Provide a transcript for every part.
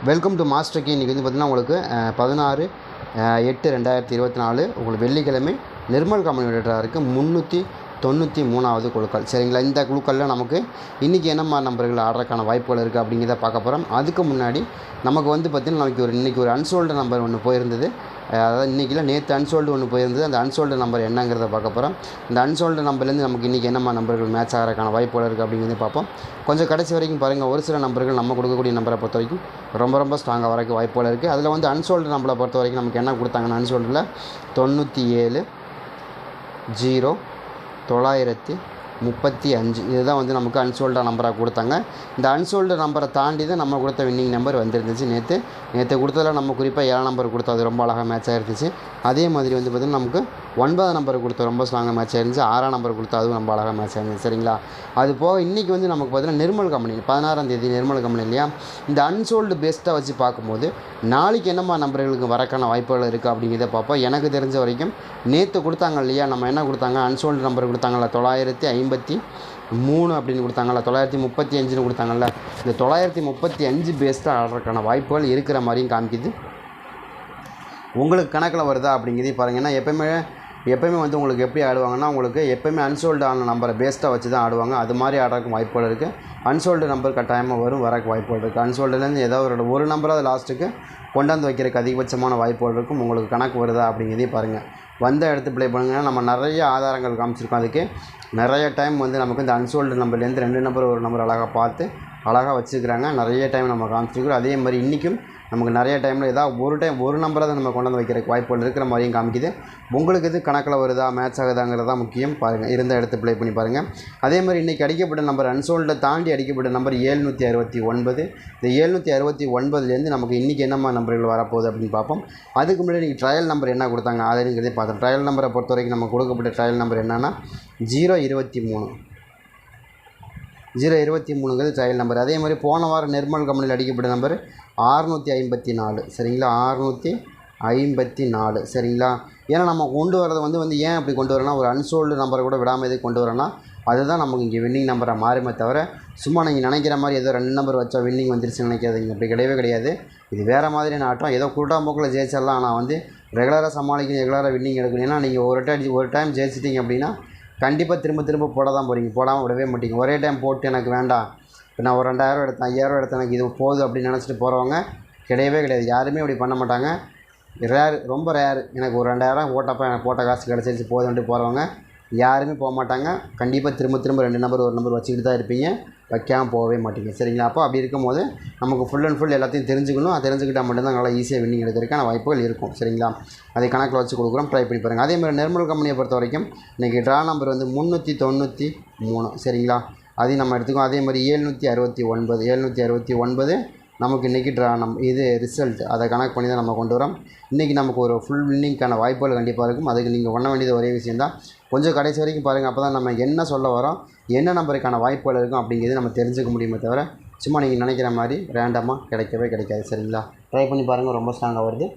Welcome to master key. இன்றைக்கி வந்து பார்த்திங்கன்னா உங்களுக்கு 16/8/2024 உங்களுக்கு வெள்ளிக்கிழமை நிர்மல் கம்யூனிகேட்டராக இருக்குது 393வது குழுக்கள். சரிங்களா, இந்த குழுக்களில் நமக்கு இன்றைக்கி என்னம்மா நம்பர்கள் ஆடுறதுக்கான வாய்ப்புகள் இருக்குது அப்படிங்கிறத பார்க்க போகிறோம். அதுக்கு முன்னாடி நமக்கு வந்து பார்த்திங்கன்னா இன்றைக்கி ஒரு அன்சோல்டு நம்பர் ஒன்று போயிருந்தது. அதாவது இன்றைக்கில நேற்று அன்சோல்டு ஒன்று போயிருந்தது. அந்த அன்சோல்டு நம்பர் என்னங்கிறத பார்க்க போகிறோம். இந்த அன்சோல்டு நம்பர்லேருந்து நமக்கு இன்றைக்கி என்னம்மா நம்பர்கள் மேட்ச் ஆகிறதுக்கான வாய்ப்புகள் இருக்குது அப்படிங்கிறத பார்ப்போம். கொஞ்சம் கடைசி வரைக்கும் பாருங்கள். ஒரு சில நம்பர்கள் நம்ம கொடுக்கக்கூடிய நம்பரை பொறுத்த வரைக்கும் ரொம்ப ஸ்ட்ராங்காக வரக்கு வாய்ப்புகள் இருக்குது. அதில் வந்து அன்சோல்டு நம்பரை பொறுத்த வரைக்கும் நமக்கு என்ன கொடுத்தாங்கன்னா அன்சோல்டில் 97/0/935 இதுதான் வந்து நமக்கு அன்சோல்டு நம்பராக கொடுத்தாங்க. இந்த அன்சோல்டு நம்பரை தாண்டி தான் நம்ம கொடுத்த வின்னிங் நம்பர் வந்துருந்துச்சு. நேற்று கொடுத்ததில் நம்ம குறிப்பாக 7 நம்பர் கொடுத்தா அது ரொம்ப அழகாக மேட்ச் ஆகிருந்துச்சு. அதே மாதிரி வந்து பார்த்திங்கன்னா நமக்கு 9 நம்பர் கொடுத்த ரொம்ப ஸ்ட்ராங்காக மேட்ச் ஆயிருந்துச்சு. 6 நம்பர் கொடுத்தா அதுவும் ரொம்ப அழகாக மேட்ச் ஆயிருந்துச்சு. சரிங்களா, அது போக இன்றைக்கி வந்து நமக்கு பார்த்திங்கன்னா நிர்மல் கம்பெனி 16ஆம் தேதி நிர்மல் கம்பெனி இல்லையா, இந்த அன்சோல்டு பெஸ்ட்டாக வச்சு பார்க்கும்போது நாளைக்கு என்னம்மா நம்பர்களுக்கு வரக்கான வாய்ப்புகள் இருக்குது அப்படிங்கிறத பார்ப்போம். எனக்கு தெரிஞ்ச வரைக்கும் நேற்று கொடுத்தாங்க இல்லையா, நம்ம என்ன கொடுத்தாங்க அன்சோல்டு நம்பர் கொடுத்தாங்களா 953 அப்படின்னு கொடுத்தாங்களா, 935ன்னு கொடுத்தாங்கல்ல. இந்த 935 பேஸ்டாக ஆடுறதுக்கான வாய்ப்புகள் இருக்கிற மாதிரியும் காமிக்குது. உங்களுக்கு கணக்கில் வருதா அப்படிங்கிறதையும் பாருங்கள். ஏன்னா எப்போயுமே வந்து உங்களுக்கு எப்படி ஆடுவாங்கன்னா உங்களுக்கு எப்போயுமே அன்சோல்டு ஆன நம்பரை பேஸ்ட்டாக வச்சு தான் ஆடுவாங்க. அது மாதிரி ஆடுறதுக்கு வாய்ப்புகள் இருக்குது. அன்சோல்டு நம்பர் கட்டாயமாக வரக்கு வாய்ப்புகள் இருக்குது. அன்சோல்டுலேருந்து ஏதாவது ஒரு நம்பராக லாஸ்ட்டுக்கு கொண்டாந்து வைக்கிறதுக்கு அதிகபட்சமான வாய்ப்புகள் இருக்கும். உங்களுக்கு கணக்கு வருதா அப்படிங்கிறதையும் பாருங்கள். வந்த இடத்து ப்ளே பண்ணுங்கன்னா நம்ம நிறைய ஆதாரங்கள் காமிச்சிருக்கோம். அதுக்கு நிறைய டைம் வந்து நமக்கு இந்த அன்சோல்டு நம்பர்லேருந்து 2 நம்பர் ஒரு நம்பர் அழகாக பார்த்து அழகாக வச்சுக்கிறாங்க. நிறைய டைம் நம்ம காமிச்சிருக்கிறோம். அதே மாதிரி இன்றைக்கும் நமக்கு நிறைய டைமில் ஏதாவது ஒரு நம்பரை தான் நம்ம கொண்டாந்து வைக்கிறதுக்கு வாய்ப்புகள் இருக்கிற மாதிரியும் காமிக்குது. உங்களுக்கு இது கணக்கில் வருதா மேட்ச் ஆகுதாங்கிறது தான் முக்கியம். பாருங்கள், இருந்த இடத்து ப்ளே பண்ணி பாருங்கள். அதே மாதிரி இன்றைக்கி அடிக்கப்பட்ட நம்பர் அன்சோல்டை தாண்டி அடிக்கப்பட்ட நம்பர் 769. இந்த 769லேருந்து நமக்கு இன்றைக்கி என்னம்மா நம்பர்கள் வரப்போகுது அப்படின்னு பார்ப்போம். அதுக்கு முன்னாடி இன்றைக்கி ட்ரையல் நம்பர் என்ன கொடுத்தாங்க அதைங்கிறதே பார்த்தோம். ட்ரையல் நம்பரை பொறுத்த வரைக்கும் நம்ம கொடுக்கப்பட்ட ட்ரையல் நம்பர் என்னென்னா 023ங்கிறது ட்ரையல் நம்பர். அதே மாதிரி போன வாரம் நிர்மல் கம்பெனியில் அடிக்கப்பட்ட நம்பர் 654. சரிங்களா, 654. சரிங்களா, ஏன்னா நம்ம கொண்டு வரது வந்து ஏன் அப்படி கொண்டு வரோன்னா ஒரு அன்சோல்டு நம்பரை கூட விடாமல் எதுக்கு கொண்டு வரோன்னா அதுதான் நமக்கு இங்கே வின்னிங் நம்பரை மாறுமே தவிர சும்மா நீங்கள் நினைக்கிற மாதிரி ஏதோ 2 நம்பர் வச்சா வின்னிங் வந்துருச்சுன்னு நினைக்காதீங்க. அப்படி கிடையவே கிடையாது. இது வேறு மாதிரியான ஆட்டம். ஏதோ கூட்டாம்போக்கில் ஜெயிச்சிடலாம். ஆனால் வந்து ரெகுலராக சமாளிக்கணும், ரெகுலராக வின்னிங் எடுக்கணும். ஏன்னா நீங்கள் ஒரு டைம் ஜெயிச்சிட்டிங்க அப்படின்னா கண்டிப்பாக திரும்ப போட தான் போகிறீங்க. போடாமல் விடவே மாட்டீங்க. ஒரே டைம் போட்டு எனக்கு வேண்டாம், இப்போ நான் ஒரு 2000 எடுத்தேன் 5000 எடுத்தேன் எனக்கு இது போகுது அப்படின்னு நினச்சிட்டு போகிறவங்க கிடையவே கிடையாது. யாருமே அப்படி பண்ண மாட்டாங்க. ரொம்ப ரேரு. எனக்கு ஒரு 2000 போட்டப்போ எனக்கு போட்ட காசு கிடச்சிருச்சு போதுன்ட்டு போகிறவங்க யாருமே போக மாட்டாங்க. கண்டிப்பாக திரும்ப 2 நம்பர் ஒரு நம்பர் வச்சுக்கிட்டு தான் இருப்பீங்க, வைக்காமல் போகவே மாட்டீங்க. சரிங்களா, அப்போ அப்படி இருக்கும்போது நமக்கு ஃபுல் அண்ட் ஃபுல் எல்லாத்தையும் தெரிஞ்சுக்கணும். அதை தெரிஞ்சுக்கிட்டால் மட்டும்தான் நல்லா ஈஸியாக வின்னிங் எடுக்கிறதுக்கான வாய்ப்புகள் இருக்கும். சரிங்களா, அதை கணக்கில் வச்சு கொடுக்குறோம், ட்ரை பண்ணி பாருங்கள். அதே மாதிரி நிர்மல் கம்பெனியை பொறுத்த வரைக்கும் இன்றைக்கி ட்ரா நம்பர் வந்து 393. சரிங்களா, அதையும் நம்ம எடுத்துக்கோம். அதே மாதிரி 769 நமக்கு இன்றைக்கி இது ரிசல்ட் அதை கணக்கு பண்ணி தான் நம்ம கொண்டு வரோம். இன்றைக்கி நமக்கு ஒரு ஃபுல் வின்னிங்க்கான வாய்ப்புகள் கண்டிப்பாக இருக்கும். அதுக்கு நீங்கள் பண்ண வேண்டியது ஒரே விஷயம் தான், கொஞ்சம் கடைசி வரைக்கும் பாருங்கள். அப்போ தான் நம்ம என்ன சொல்ல வரோம், என்ன நம்பருக்கான வாய்ப்புகள் இருக்கும் அப்படிங்கிறது நம்ம தெரிஞ்சுக்க முடியுமே தவிர சும்மா நீங்கள் நினைக்கிற மாதிரி ரேண்டமாக கிடைக்கவே கிடைக்காது. சரிங்களா, ட்ரை பண்ணி பாருங்கள். ரொம்ப ஸ்ட்ராங்காக வருது.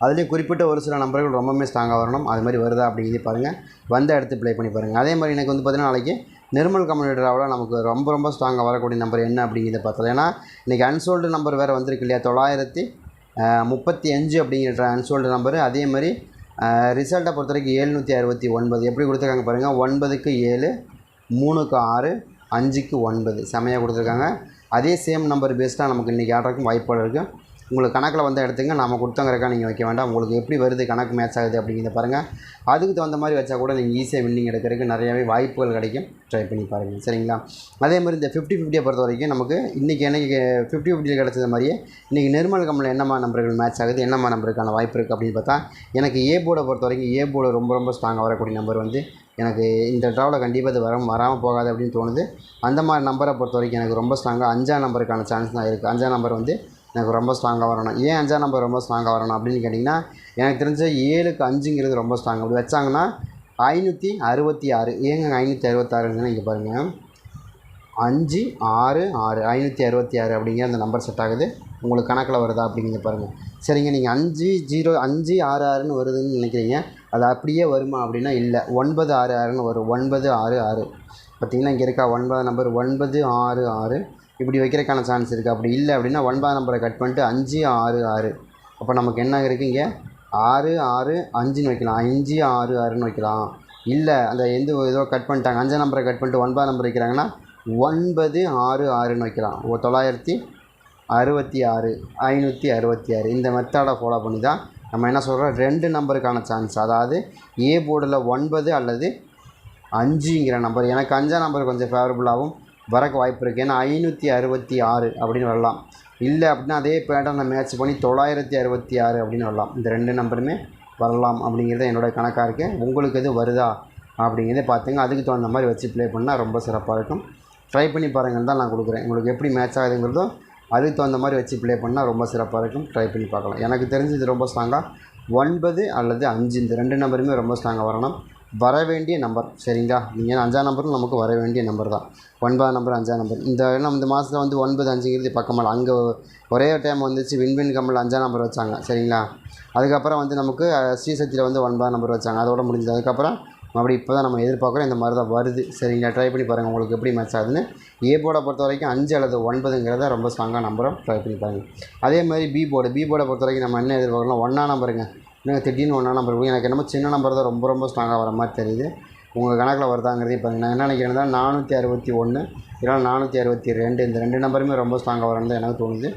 அதுலேயும் குறிப்பிட்ட ஒரு சில நம்பர்கள் ரொம்பவுமே ஸ்ட்ராங்காக வரணும். அது மாதிரி வருதா அப்படிங்கிறது பாருங்கள். வந்த இடத்து ப்ளே பண்ணி பாருங்கள். அதே மாதிரி எனக்கு வந்து பார்த்திங்கன்னா நாளைக்கு நிர்மல் கம்யூனிகேட்டராவில் நமக்கு ரொம்ப ஸ்ட்ராங்காக வரக்கூடிய நம்பர் என்ன அப்படிங்கிறத பார்த்தது. ஏன்னா இன்றைக்கி அன்சோல்டு நம்பர் வேறு வந்திருக்கு இல்லையா, 935 அப்படிங்கிற அன்சோல்டு நம்பரு. அதே மாதிரி ரிசல்ட்டை பொறுத்த வரைக்கும் 769 எப்படி கொடுத்துருக்காங்க பாருங்கள். 9க்கு 7, 3க்கு 6, 5க்கு 9 செமையாக கொடுத்துருக்காங்க. அதே சேம் நம்பர் பேஸ்டாக நமக்கு இன்றைக்கி ஆடுறதுக்கும் வாய்ப்புகள் இருக்குது. உங்களுக்கு கணக்கில் வந்து எடுத்துங்க, நம்ம கொடுத்தங்கிறக்கா நீங்கள் வைக்க வேண்டாம். உங்களுக்கு எப்படி வருது கணக்கு மேட்ச் ஆகுது அப்படிங்கிறத பாருங்கள். அதுக்கு தகுந்த மாதிரி வச்சா கூட நீங்கள் ஈஸியாக வின்னிங் எடுக்கிறதுக்கு நிறையாவே வாய்ப்புகள் கிடைக்கும். ட்ரை பண்ணி பாருங்கள். சரிங்களா, அதே மாதிரி இந்த 50-50 பொறுத்த வரைக்கும் நமக்கு இன்றைக்கி 50-50 கிடச்சது மாதிரியே இன்றைக்கி நிர்மல் கம்பெனியில் என்னம்மா நம்பர்கள் மேட்ச் ஆகுது, என்னம்மா நம்பருக்கான வாய்ப்பு இருக்குது அப்படின்னு பார்த்தா எனக்கு ஏ போர்டை பொறுத்த வரைக்கும் ஏ போர்டு ரொம்ப ஸ்ட்ராங்காக வரக்கூடிய நம்பர் வந்து எனக்கு இந்த ட்ராவில் கண்டிப்பாக இது வராமல் போகாது அப்படின்னு தோணுது. அந்த மாதிரி நம்பரை பொறுத்த வரைக்கும் எனக்கு ரொம்ப ஸ்ட்ராங்காக 5ஆம் நம்பருக்கான சான்ஸ் தான் இருக்குது. 5ஆம் நம்பர் வந்து எனக்கு ரொம்ப ஸ்ட்ராங்காக வரணும். ஏன் 5ஆம் நம்பர் ரொம்ப ஸ்ட்ராங்காக வரணும் அப்படின்னு கேட்டிங்கன்னா எனக்கு தெரிஞ்ச 7க்கு 5ங்கிறது ரொம்ப ஸ்ட்ராங். அப்படி வச்சாங்கன்னா 566. ஏங்க 566ங்கன்னா இங்கே பாருங்கள் 566 566 அப்படிங்கிற அந்த நம்பர் செட் ஆகுது. உங்களுக்கு கணக்கில் வருதா அப்படிங்கிறத பாருங்கள். சரிங்க, நீங்கள் 566ன்னு வருதுன்னு நினைக்கிறீங்க, அது அப்படியே வருமா அப்படின்னா இல்லை, 966ன்னு வரும். 966 பார்த்திங்கன்னா இங்கே இருக்கா 9 நம்பர் 966 இப்படி வைக்கிறதுக்கான சான்ஸ் இருக்குது. அப்படி இல்லை அப்படின்னா 9ஆம் நம்பரை கட் பண்ணிட்டு 5 6 6. அப்போ நமக்கு என்ன இருக்குது இங்கே 6 6 5ன்னு வைக்கலாம், 5 6 6ன்னு வைக்கலாம். இல்லை அந்த ஏதோ கட் பண்ணிட்டாங்க, 5ஆம் நம்பரை கட் பண்ணிட்டு 9ஆம் நம்பர் வைக்கிறாங்கன்னா 9 6 6ன்னு வைக்கலாம். 966 566. இந்த மெத்தடை ஃபாலோ பண்ணி தான் நம்ம என்ன சொல்கிறோம், 2 நம்பருக்கான சான்ஸ். அதாவது ஏ போர்டில் 9 அல்லது 5ங்கிற நம்பர். எனக்கு 5ஆம் நம்பர் கொஞ்சம் ஃபேவரபுளாகவும் வரக்கு வாய்ப்பு இருக்குது. ஏன்னா 566 அப்படின்னு வரலாம். இல்லை அப்படின்னா அதே பேட்டர்னை மேட்ச் பண்ணி 966 அப்படின்னு வரலாம். இந்த 2 நம்பருமே வரலாம் அப்படிங்கிறது என்னோடய கணக்காக இருக்குது. உங்களுக்கு எது வருதா அப்படிங்கிறத பார்த்துங்க. அதுக்கு தகுந்த மாதிரி வச்சு ப்ளே பண்ணால் ரொம்ப சிறப்பாக இருக்கும். ட்ரை பண்ணி பாருங்கன்னு தான் நான் கொடுக்குறேன். உங்களுக்கு எப்படி மேட்ச் ஆகுதுங்கிறதோ அதுக்கு தகுந்த மாதிரி வச்சு ப்ளே பண்ணால் ரொம்ப சிறப்பாக இருக்கும். ட்ரை பண்ணி பார்க்கலாம். எனக்கு தெரிஞ்சு இது ரொம்ப ஸ்ட்ராங்காக 9 அல்லது 5 இந்த 2 நம்பருமே ரொம்ப ஸ்ட்ராங்காக வரணும். வர வேண்டிய நம்பர் சரிங்களா. நீங்கள் 5ஆம் நம்பரும் நமக்கு வர வேண்டிய நம்பர் தான். 9ஆம் நம்பர் 5ஆம் நம்பர் இந்த மாதத்தில் வந்து 9 5ங்கிறது பக்கமாக அங்கே ஒரே டைம் வந்துச்சு. வின்வின் கம்மில் 5ஆம் நம்பர் வச்சாங்க சரிங்களா. அதுக்கப்புறம் வந்து நமக்கு ஸ்ரீசக்தியில் வந்து 9ஆம் நம்பர் வச்சாங்க. அதோட முடிஞ்சது. அதுக்கப்புறம் அப்படி இப்போ தான் நம்ம எதிர்பார்க்குறோம். இந்த மாதிரி தான் வருது சரிங்களா. ட்ரை பண்ணி பாருங்கள் உங்களுக்கு எப்படி மேட்ச் ஆகுதுன்னு. ஏ போர்டை பொறுத்த வரைக்கும் 5 அல்லது 9ங்கிறத ரொம்ப ஸ்ட்ராங்காக நம்பரும் ட்ரை பண்ணி பாருங்கள். அதே மாதிரி பி போர்டை பொறுத்த வரைக்கும் நம்ம என்ன எதிர்பார்க்கலாம், 1ஆம் நம்பருங்க. இன்னும் திடீர்னு 1ஆம் நம்பர் இருக்கும். எனக்கு என்னமோ சின்ன நம்பர் தான் ரொம்ப ஸ்ட்ராங்காக வர மாதிரி தெரியுது. உங்கள் கணக்கில் வருதாங்கிறதே பாருங்கள். நான் என்ன நினைக்கிறேன்னா 461 இல்லைனா 462 இந்த 2 நம்பருமே ரொம்ப ஸ்ட்ராங்காக வரணும் தான் எனக்கு தோணுது.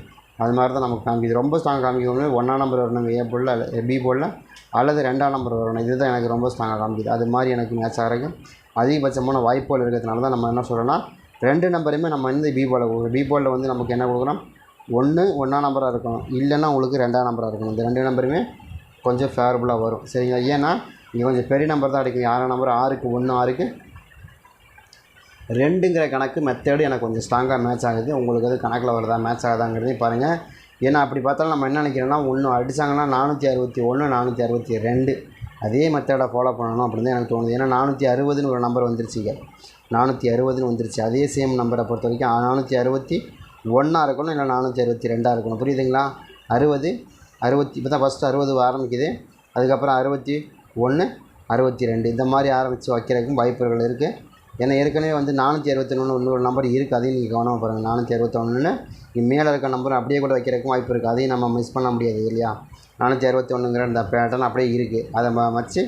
அது மாதிரி தான் நமக்கு காமிக்குது. ரொம்ப ஸ்ட்ராங்காக காமிக்கணும் 1ஆம் நம்பர் வரணும் ஏ போர்டில், பி போர்டில் அல்லது 2ஆம் நம்பர் வரணும். இதுதான் எனக்கு ரொம்ப ஸ்ட்ராங்காக காமிக்குது. அது மாதிரி எனக்கு மேட்ச் ஆகிறதுக்கு அதிகபட்சமான வாய்ப்புகள் இருக்கிறதுனால தான் நம்ம என்ன சொல்கிறோன்னா 2 நம்பருமே நம்ம வந்து பி போர்டில் வந்து நமக்கு என்ன கொடுக்குறோம், 1ஆம் நம்பராக இருக்கணும், இல்லைன்னா உங்களுக்கு 2ஆம் நம்பராக இருக்கணும். இந்த 2 நம்பருமே கொஞ்சம் ஃபேவரபுளாக வரும் சரிங்களா. ஏன்னா இங்கே கொஞ்சம் பெரிய நம்பர் தான் அடிக்கும். 6ஆம் நம்பர் 6க்கு 1 6க்கு 2ங்கிற கணக்கு மெத்தேடு எனக்கு கொஞ்சம் ஸ்ட்ராங்காக மேட்ச் ஆகுது. உங்களுக்கு அது கணக்கில் வருதா மேட்ச் ஆகுதாங்கிறதையும் பாருங்கள். ஏன்னா அப்படி பார்த்தாலும் நம்ம என்ன நினைக்கிறோன்னா, ஒன்று அடித்தாங்கன்னா 461 462 அதே மெத்தடை ஃபாலோ பண்ணணும் அப்படின்னு தான் எனக்கு தோணுது. ஏன்னா 460ன்னு ஒரு நம்பர் வந்துருச்சுங்க. 460ன்னு வந்துருச்சு. அதே சேம் நம்பரை பொறுத்த வரைக்கும் 461 இருக்கணும், இல்லை 462 இருக்கணும். புரியுதுங்களா. 60 இப்போ தான் ஃபஸ்ட்டு 60 ஆரம்பிக்குது. அதுக்கப்புறம் 61 62 இந்த மாதிரி ஆரம்பித்து வைக்கிறதுக்கும் வாய்ப்புகள் இருக்குது. ஏன்னா ஏற்கனவே வந்து 461 இன்னொரு நம்பர் இருக்குது. அதையும் நீங்கள் கவனமாக பாருங்கள். 461 மேலே இருக்க நம்பர் அப்படியே கூட வைக்கிறதுக்கும் வாய்ப்பு இருக்குது. அதையும் நம்ம மிஸ் பண்ண முடியாது இல்லையா. 461ங்கிற இந்த பேட்டர்ன் அப்படியே இருக்குது. அதை வச்சு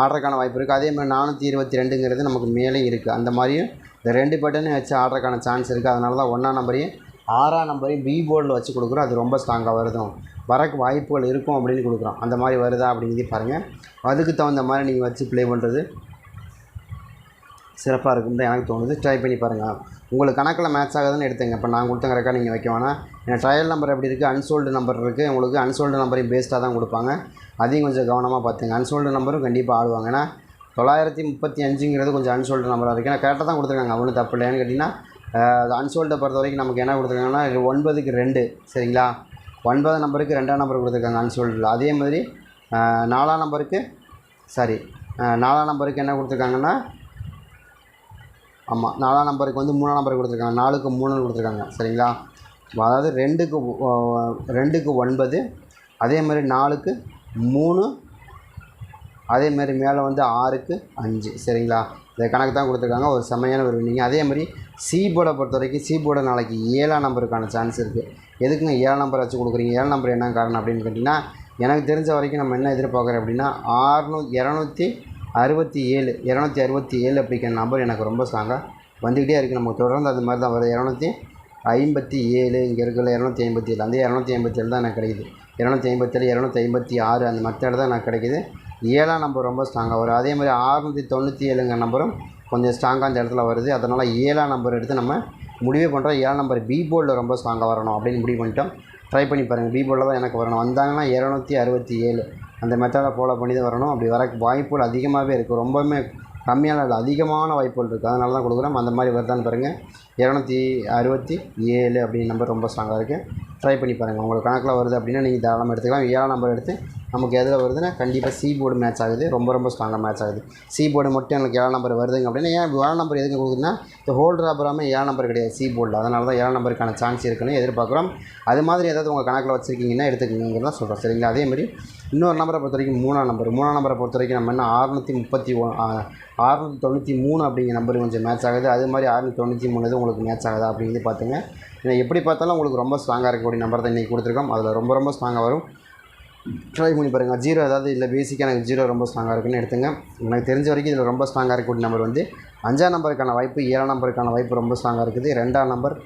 ஆர்டருக்கான வாய்ப்பு இருக்குது. அதேமாதிரி 422ங்கிறது நமக்கு மேலே இருக்குது. அந்த மாதிரியும் இந்த 2 பேட்டர்னையும் வச்சு ஆர்டருக்கான சான்ஸ் இருக்குது. அதனால தான் 1ஆம் நம்பரையும் 6ஆம் நம்பரையும் பி போர்டில் வச்சு கொடுக்குறோம். அது ரொம்ப ஸ்ட்ராங்காக வருதும் வரக்கு வாய்ப்புகள் இருக்கும் அப்படின்னு கொடுக்குறோம். அந்த மாதிரி வருதா அப்படிங்கிறத பாருங்கள். அதுக்கு தகுந்த மாதிரி நீங்கள் வச்சு ப்ளே பண்ணுறது சிறப்பாக இருக்குன்னு தான் எனக்கு தோணுது. ட்ரை பண்ணி பாருங்கள். உங்களுக்கு கணக்கில் மேட்ச் ஆகுதுன்னு எடுத்துங்க. இப்போ நான் கொடுத்த ரெக்கார்ட் நீங்கள் வைக்க வேணாம். ஏன்னா ட்ரையல் நம்பர் எப்படி இருக்குது, அன்சோல்டு நம்பர் இருக்குது. உங்களுக்கு அன்சோல்டு நம்பரையும் பேஸ்ட்டாக தான் கொடுப்பாங்க. அதையும் கொஞ்சம் கவனமாக பார்த்துங்க. அன்சோல்டு நம்பரும் கண்டிப்பாக ஆடுவாங்க. ஏன்னா 935ங்கிறது கொஞ்சம் அன்சோல்டு நம்பராக இருக்குது. ஏன்னா கரெக்டாக தான் கொடுத்துருக்காங்க, ஒன்றும் தப்பு இல்லை. ஏன்னு கேட்டிங்கன்னா அன்சோல்டை பொறுத்த வரைக்கும் நமக்கு என்ன கொடுத்துருக்காங்கன்னா 9க்கு 2 சரிங்களா. 9 நம்பருக்கு 2ஆம் நம்பர் கொடுத்துருக்காங்க அன்சோல்டில். அதே மாதிரி 4ஆம் நம்பருக்கு 4ஆம் நம்பருக்கு என்ன கொடுத்துருக்காங்கன்னா, ஆமாம் 4ஆம் நம்பருக்கு வந்து 3ஆம் நம்பர் கொடுத்துருக்காங்க. 4க்கு 3ன்னு கொடுத்துருக்காங்க சரிங்களா. அதாவது 2க்கு 9 அதே மாதிரி 4க்கு 3 அதே மாதிரி மேலே வந்து 6க்கு 5 சரிங்களா. இந்த கணக்கு தான் கொடுத்துருக்காங்க. ஒரு செம்மையான ஒரு வின்னிங். அதே மாதிரி சி போர்டை பொறுத்த வரைக்கும் சி போர்டை நாளைக்கு 7ஆம் நம்பருக்கான சான்ஸ் இருக்குது. எதுக்குங்க 7ஆம் நம்பர் வச்சு கொடுக்குறீங்க, 7ஆம் நம்பர் என்ன காரணம் அப்படின்னு கேட்டிங்கன்னா, எனக்கு தெரிஞ்ச வரைக்கும் நம்ம என்ன எதிர்பார்க்குறோம் அப்படின்னா 267 அப்படிங்கிற நம்பர் எனக்கு ரொம்ப ஸ்ட்ராங்காக வந்துக்கிட்டே இருக்குது. நமக்கு தொடர்ந்து அது மாதிரி தான் வருது. 257 இங்கே இருக்கிற 257 அந்த 257 தான் எனக்கு கிடைக்குது. 257 256 அந்த மெத்தட் தான் எனக்கு கிடைக்குது. 7ஆம் நம்பர் ரொம்ப ஸ்ட்ராங்காக வரும். அதே மாதிரி 697ங்கிற நம்பரும் கொஞ்சம் ஸ்ட்ராங்காக அந்த இடத்துல வருது. அதனால் 7ஆம் நம்பர் எடுத்து நம்ம முடிவே பண்ணுறோம். 7ஆம் நம்பர் பி போர்டில் ரொம்ப ஸ்ட்ராங்காக வரணும் அப்படின்னு முடிவு பண்ணிட்டோம். ட்ரை பண்ணி பாருங்கள். பி போர்டில் தான் எனக்கு வரணும். வந்தாங்கன்னா 267 அந்த மெத்தடை ஃபாலோ பண்ணி தான் வரணும். அப்படி வர வாய்ப்புகள் அதிகமாகவே இருக்குது. ரொம்பவுமே கம்மியான இல்லை, அதிகமான வாய்ப்புகள் இருக்குது. அதனால தான் கொடுக்குறோம். அந்த மாதிரி வருதான்னு பாருங்கள். 267 அப்படிங்கிற நம்பர் ரொம்ப ஸ்ட்ராங்காக இருக்குது. ட்ரை பண்ணி பாருங்கள். உங்களுக்கு கணக்கில் வருது அப்படின்னா நீங்கள் தாராளமாக எடுத்துக்கலாம். 7ஆம் நம்பர் எடுத்து நமக்கு எதில் வருதுன்னா கண்டிப்பாக சி போர்டு மேட்ச் ஆகுது, ரொம்ப ஸ்ட்ராங்காக மேட்ச் ஆகுது. சி போர்டு மட்டும் எனக்கு 7 நம்பர் வருதுங்க அப்படின்னா, ஏன் 7 நம்பர் எதுக்கு கொடுக்குதுன்னா, இந்த ஹோல் ட்ராப்பராமே 7 நம்பர் கிடையாது சி போர்டில், அதனால தான் 7 நம்பருக்கான சான்ஸ் இருக்குன்னு எதிர்பார்க்குறோம். அது மாதிரி ஏதாவது உங்கள் கணக்கில் வச்சுருக்கீங்கன்னா எடுத்துக்கணுங்கிறது தான் சொல்கிறோம், சரிங்களா? அதேமாதிரி இன்னொரு நம்பரை பொறுத்த வரைக்கும் 3ஆம் நம்பரை பொறுத்த வரைக்கும் நம்ம என்ன 693 அப்படிங்கிற நம்பர் கொஞ்சம் மேட்ச் ஆகுது. அது மாதிரி 693 இது உங்களுக்கு மேட்ச் ஆகுதா அப்படிங்கிறது பார்த்துங்க. ஏன்னா எப்படி பார்த்தாலும் உங்களுக்கு ரொம்ப ஸ்ட்ராங்காக இருக்கக்கூடிய நம்பர் தான் இன்றைக்கி கொடுத்துருக்கோம். அதில் ரொம்ப ஸ்ட்ராங்காக வரும், ட்ரை பண்ணி பாருங்கள். 0 ஏதாவது இல்லை பேசிக்காக எனக்கு 0 ரொம்ப ஸ்ட்ராங்காக இருக்குன்னு எடுத்துங்க. எனக்கு தெரிஞ்ச வரைக்கும் இதில் ரொம்ப ஸ்ட்ராங்காக இருக்கக்கூடிய நம்பர் வந்து 5ஆம் நம்பருக்கான வாய்ப்பு, 7ஆம் நம்பருக்கான வாய்ப்பு ரொம்ப ஸ்ட்ராங்காக இருக்குது. 2ஆம் நம்பர்,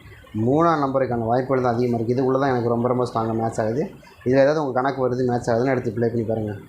3ஆம் நம்பருக்கான வாய்ப்புகள் தான் அதிகமாக இருக்குது. இது உள்ள தான் எனக்கு ரொம்ப ஸ்ட்ராங்காக மேட்ச் ஆகுது. இதில் ஏதாவது உங்கள் கணக்கு வருது மேட்ச் ஆகுதுன்னு எடுத்து ப்ளே பண்ணி பாருங்கள்.